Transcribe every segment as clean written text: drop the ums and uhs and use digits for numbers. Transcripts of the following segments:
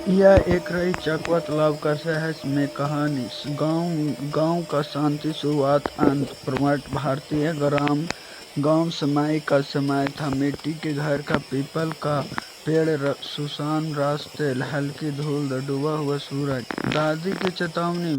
यह एक रही चकवा तालाब का रहस्य में कहानी। गांव गांव का शांति शुरुआत अंत। प्रमट भारतीय ग्राम। गांव समय का समय था। मिट्टी के घर का पीपल का पेड़, सुनसान रास्ते, हल्की धूल, डूबा हुआ सूरज। दादी की चेतावनी।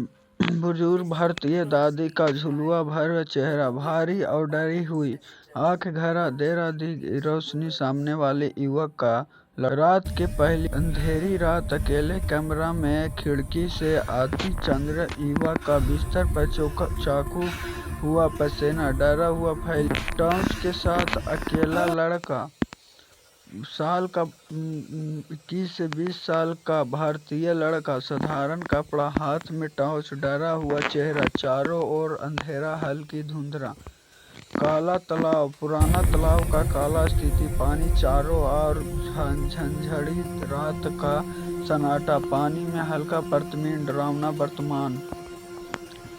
बुजुर्ग भारतीय दादी का झुलुआ भर चेहरा, भारी और डरी हुई आंख, घरा देर दी रोशनी सामने वाले युवक का। रात के पहली अंधेरी रात, अकेले कमरा में खिड़की से आती चंद्र, युवक का बिस्तर पर चाकू हुआ पसीना, डरा हुआ फैल, टॉर्च के साथ अकेला लड़का, साल का 21 से 20 साल का भारतीय लड़का, साधारण कपड़ा, हाथ में टॉर्च, डरा हुआ चेहरा, चारों ओर अंधेरा, हल्की धुंधला। काला तालाब, पुराना तालाब का काला स्थिति, पानी चारों ओर, झंझड़ी, रात का सन्नाटा, पानी में हल्का प्रतिबिंब, डरावना वर्तमान।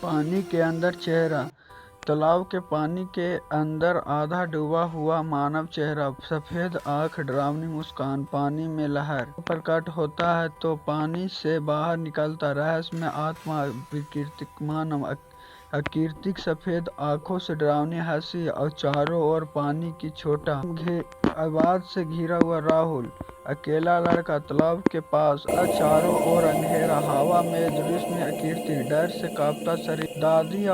पानी के अंदर चेहरा, तालाब के पानी के अंदर आधा डूबा हुआ मानव चेहरा, सफेद आंख, डरावनी मुस्कान। पानी में लहर प्रकट होता है तो पानी से बाहर निकलता रहस्य में आत्मा, विकृतिक मानव, अकीर्तिक सफेद आंखों से डरावनी हंसी, और चारों ओर पानी की छोटा आवाज से घिरा हुआ राहुल, अकेला लड़का तालाब के पास, चारों ओर अंधेरा, हवा में दृश्य अकीर्ति, डर से कांपता शरीर। दादी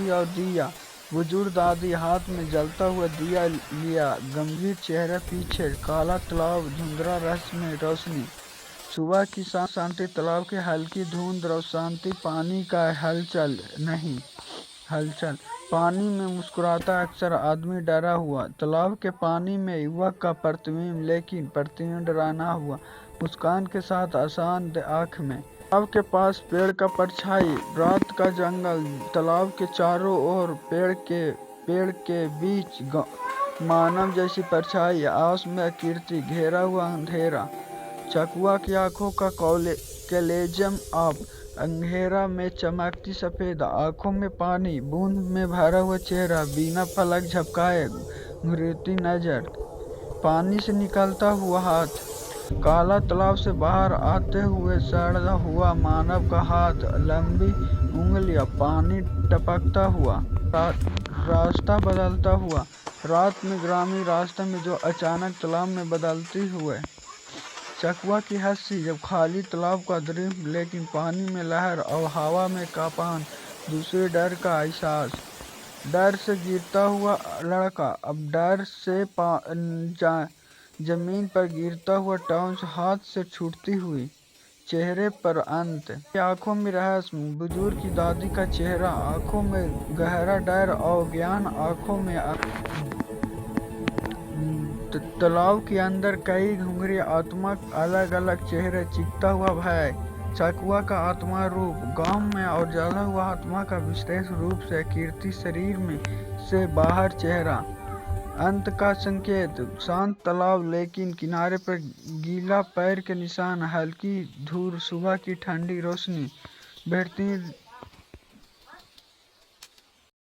और दिया। बुजुर्ग दादी हाथ में जलता हुआ दिया लिया, गंभीर चेहरे, पीछे काला तालाब, धुंधला रहस्य में रोशनी। सुबह की शांति, तालाब की हल्की धुंध और शांति, पानी का हलचल नहीं। हलचल, पानी में मुस्कुराता अक्सर आदमी, डरा हुआ। तालाब के पानी में युवक का प्रतिबिंब, लेकिन प्रतिबिंब डराना हुआ, मुस्कान के साथ अशांत आंख में। तालाब के पास पेड़ का परछाई, रात का जंगल, तालाब के चारों ओर पेड़ के बीच मानव जैसी परछाई, आस में कीर्ति, घेरा हुआ अंधेरा। चकवा की आंखों का कॉलेजम ऑफ, अंधेरा में चमकती सफेद आंखों में पानी, बूंद में भरा हुआ चेहरा, बिना पलक झपकाए घूरती नजर, पानी से निकलता हुआ हाथ, काला तालाब से बाहर आते हुए सड़ा हुआ मानव का हाथ, लंबी उंगलियां, पानी टपकता हुआ, रास्ता बदलता हुआ, रात में ग्रामीण रास्ते में जो अचानक तालाब में बदलती हुए। चकवा की हंसी, जब खाली तालाब का दृश्य, लेकिन पानी में लहर और हवा में कांपन, दूसरे डर का एहसास। डर से गिरता हुआ लड़का, अब डर से जमीन पर गिरता हुआ, टॉर्च हाथ से छूटती हुई, चेहरे पर अंत, आंखों में रहस्य। बुजुर्ग की दादी का चेहरा, आंखों में गहरा डर और ज्ञान, आंखों में तालाब के अंदर कई घुंघरी आत्मा, अलग अलग चेहरे, चीखता हुआ भय। चकवा का आत्मा रूप, गांव में और जला हुआ आत्मा का विशेष रूप से कीर्ति, शरीर में से बाहर चेहरा, अंत का संकेत। शांत तालाब, लेकिन किनारे पर गीला पैर के निशान, हल्की धूल, सुबह की ठंडी रोशनी, बढ़ती